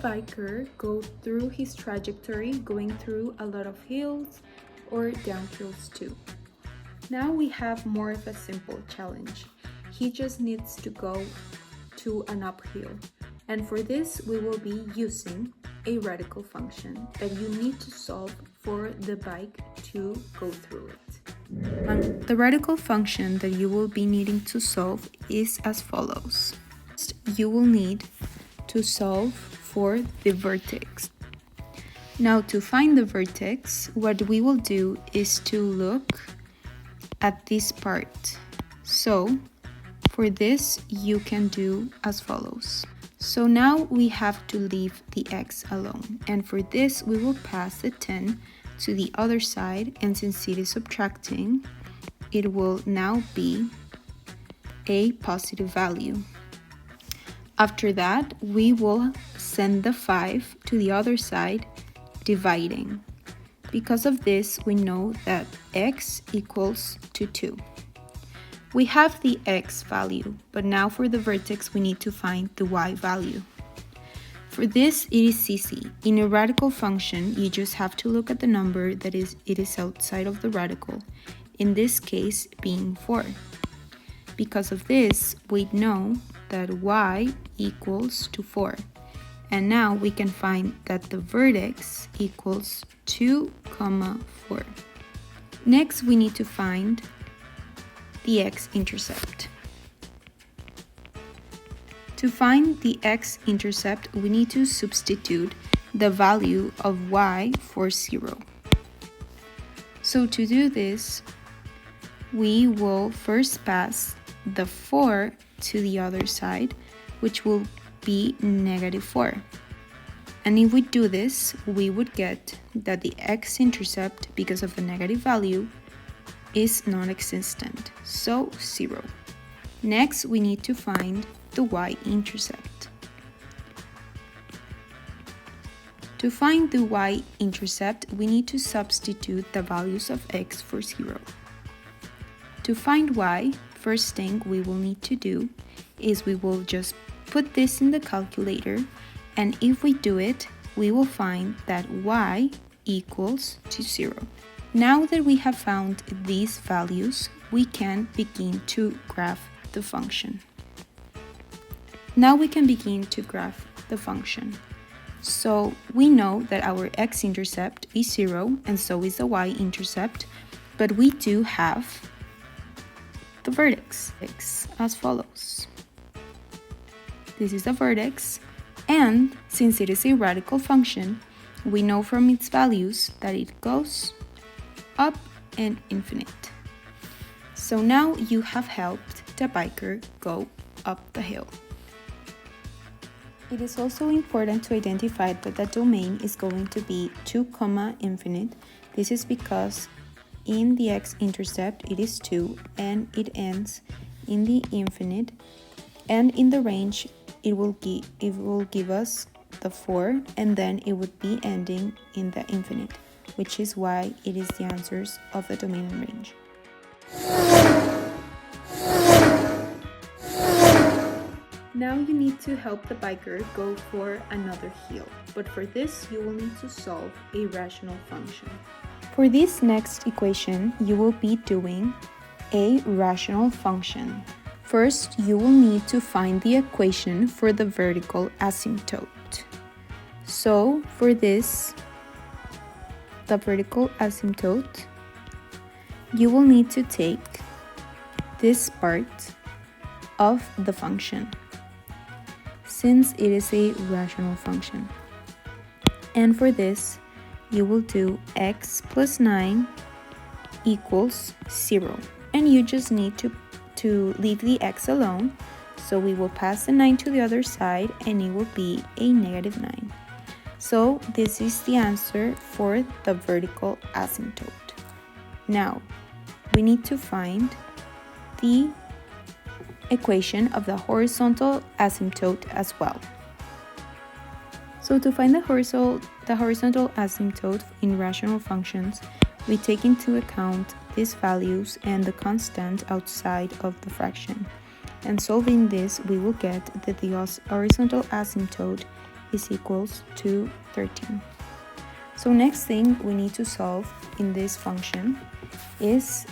biker go through his trajectory going through a lot of hills or downhills too. Now we have more of a simple challenge. He just needs to go to an uphill. And for this, we will be using a radical function that you need to solve for the bike to go through it. The radical function that you will be needing to solve is as follows. First, you will need to solve for the vertex. Now, to find the vertex, what we will do is to look at this part. So, for this, you can do as follows. So now we have to leave the x alone, and for this we will pass the 10 to the other side, and since it is subtracting, it will now be a positive value. After that, we will send the 5 to the other side, dividing. Because of this, we know that x equals to 2. We have the x value, but now for the vertex we need to find the y value. For this, it is easy. In a radical function, you just have to look at the number that it is outside of the radical, in this case being 4. Because of this, we know that y equals to 4. And now we can find that the vertex equals 2, 4. Next, we need to find the x-intercept. To find the x-intercept, we need to substitute the value of y for 0. So to do this, we will first pass the 4 to the other side, which will be -4. And if we do this, we would get that the x-intercept, because of the negative value, is non-existent, so 0. Next, we need to find the y-intercept. To find the y-intercept, we need to substitute the values of x for 0. To find y, first thing we will need to do is we will just put this in the calculator, and if we do it, we will find that y equals to 0. Now that we have found these values, we can begin to graph the function. Now we can begin to graph the function. So we know that our x-intercept is 0, and so is the y-intercept, but we do have the vertex as follows. This is the vertex, and since it is a radical function, we know from its values that it goes up and infinite. So now you have helped the biker go up the hill. It is also important to identify that the domain is going to be 2, infinite. This is because in the x-intercept it is 2 and it ends in the infinite, and in the range it will give us the 4, and then it would be ending in the infinite, which is why it is the answers of the domain and range. Now you need to help the biker go for another hill, but for this you will need to solve a rational function. For this next equation, you will be doing a rational function. First, you will need to find the equation for the vertical asymptote. So for this, the vertical asymptote, you will need to take this part of the function, since it is a rational function. And for this, you will do x plus 9 equals 0. And you just need to leave the x alone, so we will pass the 9 to the other side and it will be a -9. So this is the answer for the vertical asymptote. Now, we need to find the equation of the horizontal asymptote as well. So to find the horizontal asymptote in rational functions, we take into account these values and the constant outside of the fraction. And solving this, we will get that the horizontal asymptote is equals to 13. So next thing we need to solve in this function is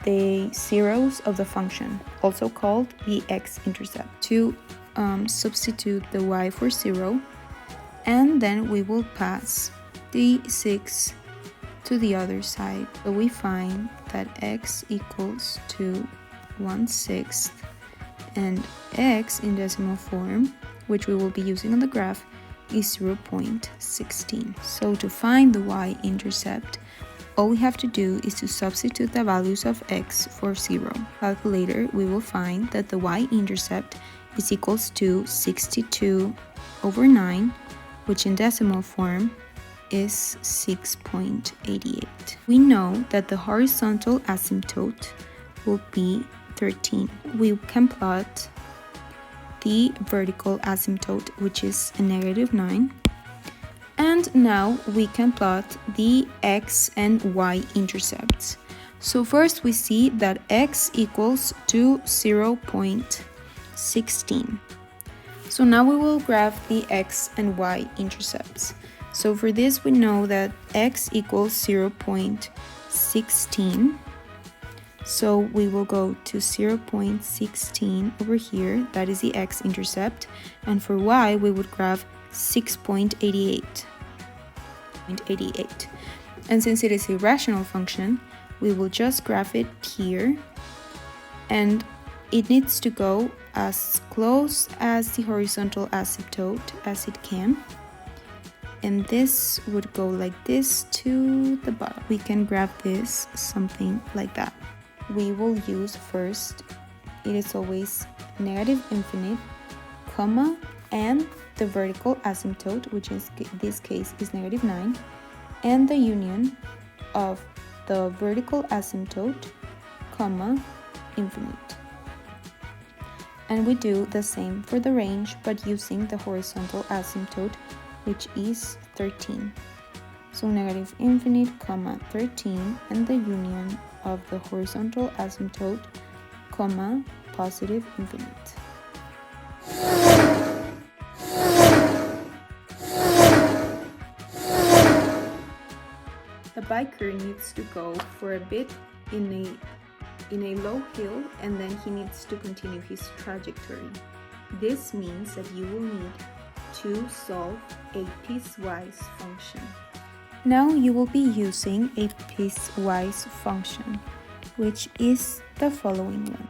the zeros of the function, also called the x-intercept. To substitute the y for 0, and then we will pass the 6 to the other side. So we find that x equals to 1/6, and x in decimal form, which we will be using on the graph, is 0.16. So to find the y-intercept, all we have to do is to substitute the values of x for 0. Calculator, we will find that the y-intercept is equals to 62/9, which in decimal form is 6.88. We know that the horizontal asymptote will be 13. We can plot the vertical asymptote, which is a -9. And now we can plot the x and y intercepts. So first we see that x equals to 0.16. So now we will graph the x and y intercepts. So for this we know that x equals 0.16. So we will go to 0.16 over here, that is the x-intercept, and for y we would graph 6.88. And since it is a rational function, we will just graph it here, and it needs to go as close as the horizontal asymptote as it can. And this would go like this to the bottom. We can graph this something like that. We will use first, it is always -∞, comma, and the vertical asymptote, which in this case is -9, and the union of the vertical asymptote, comma, infinite. And we do the same for the range, but using the horizontal asymptote, which is 13. So -∞, comma, 13, and the union of the horizontal asymptote, comma, positive infinite. The biker needs to go for a bit in a low hill, and then he needs to continue his trajectory. This means that you will need to solve a piecewise function. Now you will be using a piecewise function, which is the following one.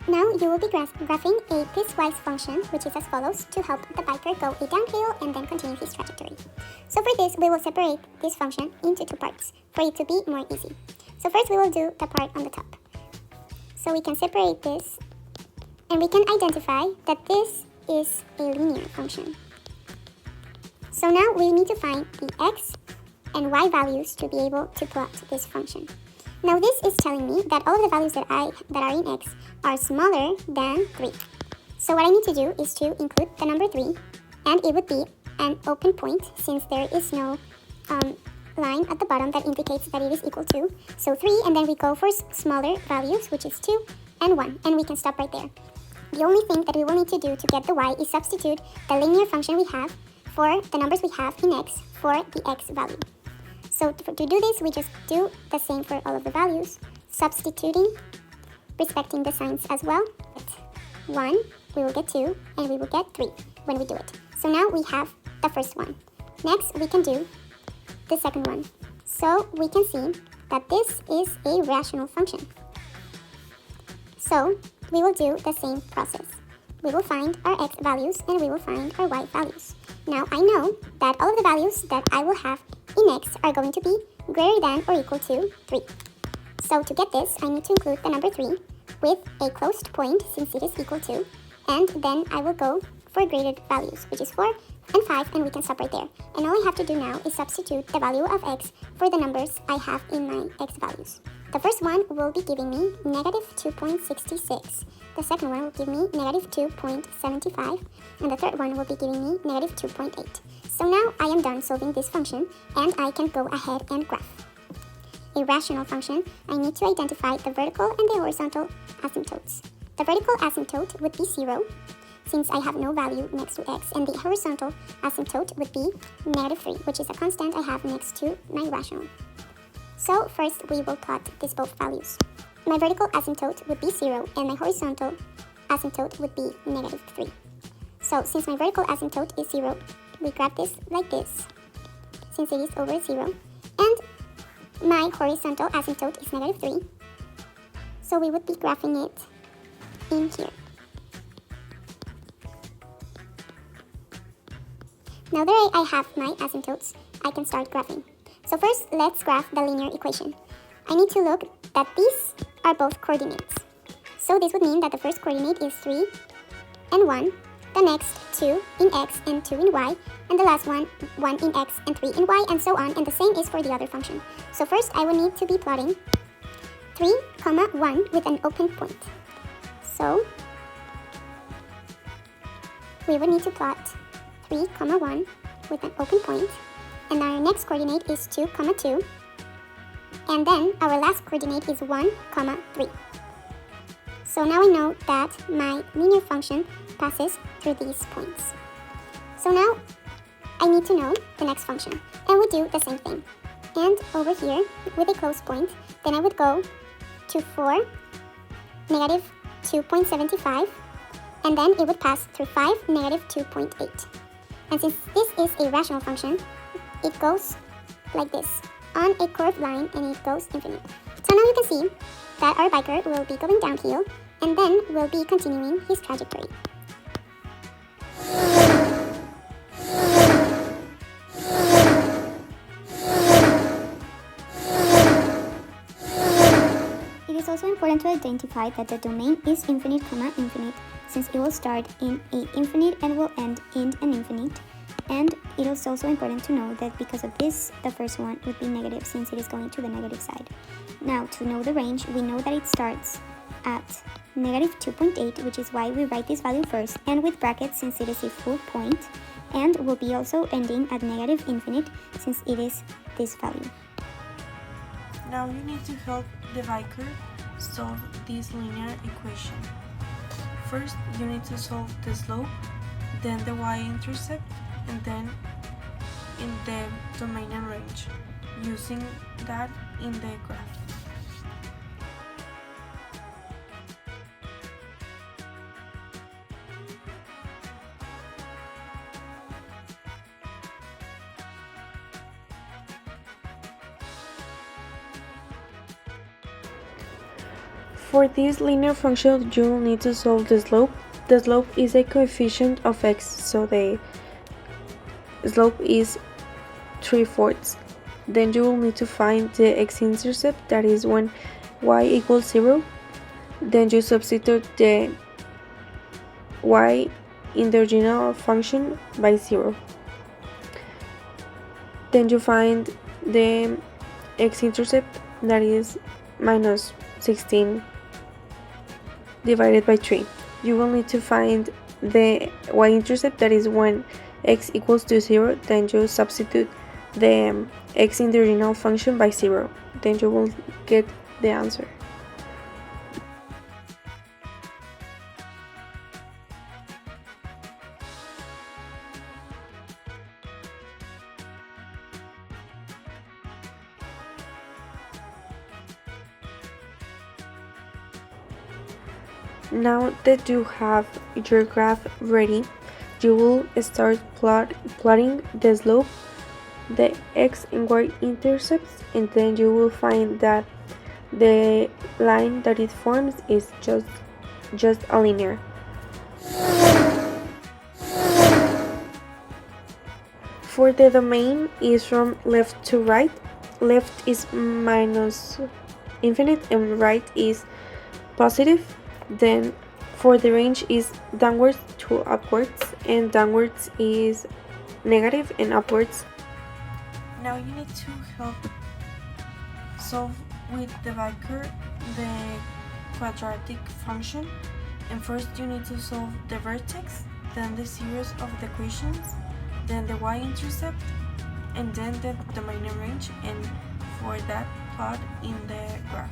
Now you will be graphing a piecewise function, which is as follows, to help the biker go a downhill and then continue his trajectory. So for this, we will separate this function into two parts for it to be more easy. So first we will do the part on the top. So we can separate this, and we can identify that this is a linear function. So now we need to find the x and y values to be able to plot this function. Now this is telling me that all of the values that are in x are smaller than 3. So what I need to do is to include the number 3, and it would be an open point since there is no line at the bottom that indicates that it is equal to. So 3, and then we go for smaller values, which is 2 and 1, and we can stop right there. The only thing that we will need to do to get the y is substitute the linear function we have for the numbers we have in x for the x value. So to do this, we just do the same for all of the values, substituting, respecting the signs as well. 1, we will get 2, and we will get 3 when we do it. So now we have the first one. Next, we can do the second one. So we can see that this is a rational function. So we will do the same process. We will find our x values and we will find our y values. Now I know that all of the values that I will have in x are going to be greater than or equal to 3. So to get this, I need to include the number 3 with a closed point since it is equal to, and then I will go for graded values, which is 4 and 5, and we can stop right there. And all I have to do now is substitute the value of x for the numbers I have in my x values. The first one will be giving me -2.66. The second one will give me -2.75, and the third one will be giving me -2.8. So now I am done solving this function, and I can go ahead and graph. A rational function, I need to identify the vertical and the horizontal asymptotes. The vertical asymptote would be 0, since I have no value next to x, and the horizontal asymptote would be -3, which is a constant I have next to my rational. So first we will plot these both values. My vertical asymptote would be 0, and my horizontal asymptote would be -3. So since my vertical asymptote is 0, we graph this like this, since it is over 0, and my horizontal asymptote is -3, so we would be graphing it in here. Now that I have my asymptotes, I can start graphing. So first, let's graph the linear equation. I need to look that these are both coordinates. So this would mean that the first coordinate is 3 and 1, the next 2 in x and 2 in y, and the last one 1 in x and 3 in y, and so on, and the same is for the other function. So first I will need to be plotting 3, 1 with an open point. So we would need to plot 3, 1 with an open point, and our next coordinate is 2, 2, and then our last coordinate is 1, 3. So now I know that my linear function passes through these points. So now I need to know the next function, and we do the same thing. And over here, with a close point, then I would go to 4, -2.75, and then it would pass through 5, -2.8. And since this is a rational function, it goes like this, on a curved line, and it goes infinite. So now you can see that our biker will be going downhill, and then will be continuing his trajectory. It is also important to identify that the domain is infinite, infinite, since it will start in a infinite and will end in an infinite. And it is also important to know that because of this, the first one would be negative, since it is going to the negative side. Now, to know the range, we know that it starts at -2.8, which is why we write this value first, and with brackets since it is a full point, and will be also ending at -infinite since it is this value. Now you need to help the biker solve this linear equation. First, you need to solve the slope, then the y-intercept, and then in the domain and range, using that in the graph. For this linear function, you will need to solve the slope. The slope is a coefficient of x, so the slope is 3/4. Then you will need to find the x-intercept, that is when y equals 0. Then you substitute the y in the original function by 0. Then you find the x-intercept, that is -16 divided by 3. You will need to find the y-intercept, that is when x equals to 0. Then you substitute the x in the original function by 0. Then you will get the answer. Now that you have your graph ready, you will start plotting the slope, the x and y intercepts, and then you will find that the line that it forms is just a linear. For the domain is from left to right. Left is -infinite and right is positive. Then for the range is downwards to upwards, and downwards is negative and upwards. Now you need to help solve with the biker the quadratic function, and first you need to solve the vertex, then the series of the equations, then the y-intercept, and then the domain and range, and for that plot in the graph.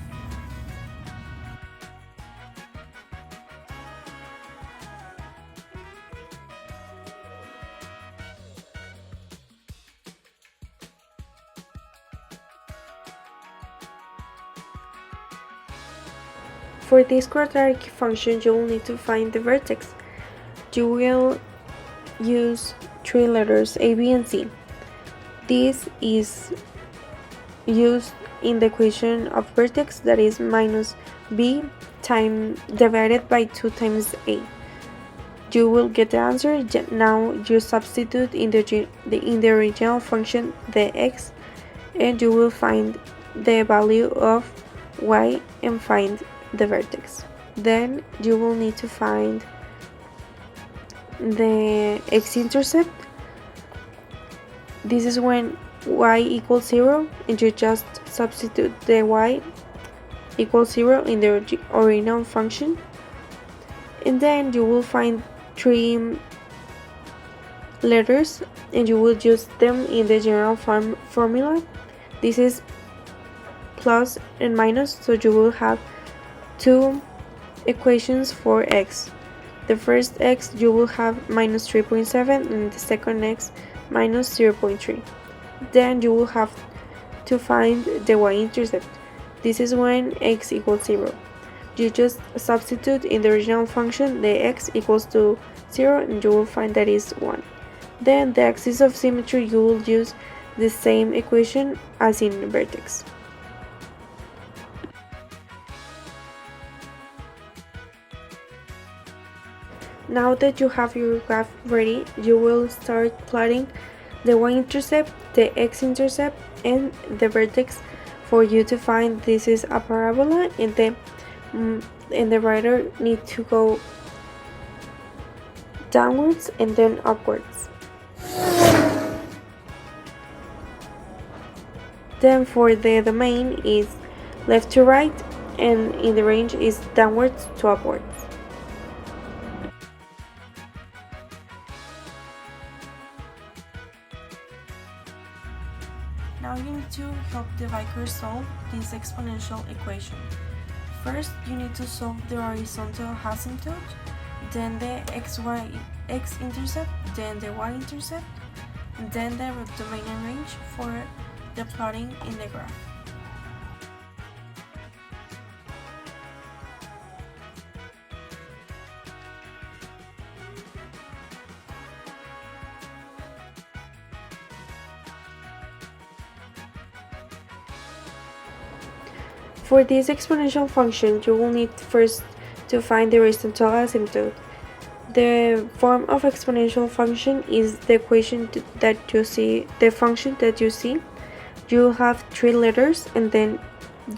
for this quadratic function, you will need to find the vertex. You will use three letters A, B, and C. This is used in the equation of vertex, that is minus b divided by 2 times a. You will get the answer. Now you substitute in the original function the x, and you will find the value of y and find the vertex. Then you will need to find the x-intercept. This is when y equals 0, and you just substitute the y equals 0 in the original function, and then you will find three letters and you will use them in the general formula. This is plus and minus, so you will have two equations for x. The first x you will have minus 3.7 and the second x minus 0.3. Then you will have to find the y-intercept. This is when x equals 0. You just substitute in the original function the x equals to 0 and you will find that is 1. Then the axis of symmetry, you will use the same equation as in vertex. Now that you have your graph ready, you will start plotting the y-intercept, the x-intercept, and the vertex for you to find this is a parabola, and the writer need to go downwards and then upwards. Then for the domain is left to right, and in the range is downwards to upwards. Now you need to help the biker solve this exponential equation. First, you need to solve the horizontal asymptote, then the x-intercept, then the y-intercept, and then the domain and range for the plotting in the graph. For this exponential function, you will need first to find the horizontal asymptote. The form of exponential function is the equation that you see, the function that you see. You will have three letters and then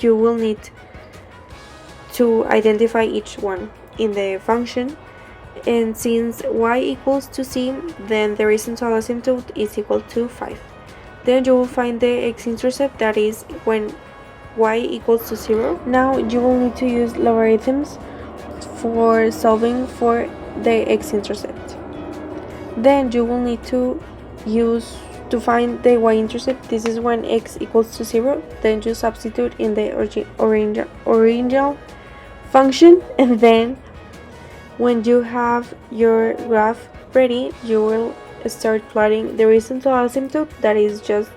you will need to identify each one in the function. And since y equals to c, then the horizontal asymptote is equal to 5. Then you will find the x-intercept, that is when y equals to 0. Now you will need to use logarithms for solving for the x-intercept. Then you will need to find the y-intercept. This is when x equals to 0. Then you substitute in the original function, and then when you have your graph ready, you will start plotting the horizontal asymptote, that is just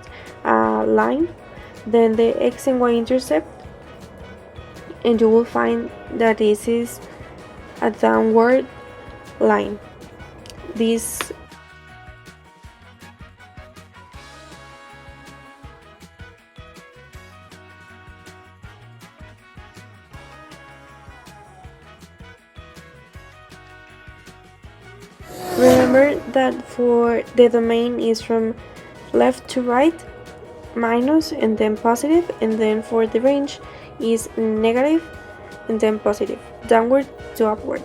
a line, then the x and y intercept, and you will find that this is a downward line. Remember that for the domain is from left to right, minus and then positive, and then for the range is negative and then positive, downward to upward.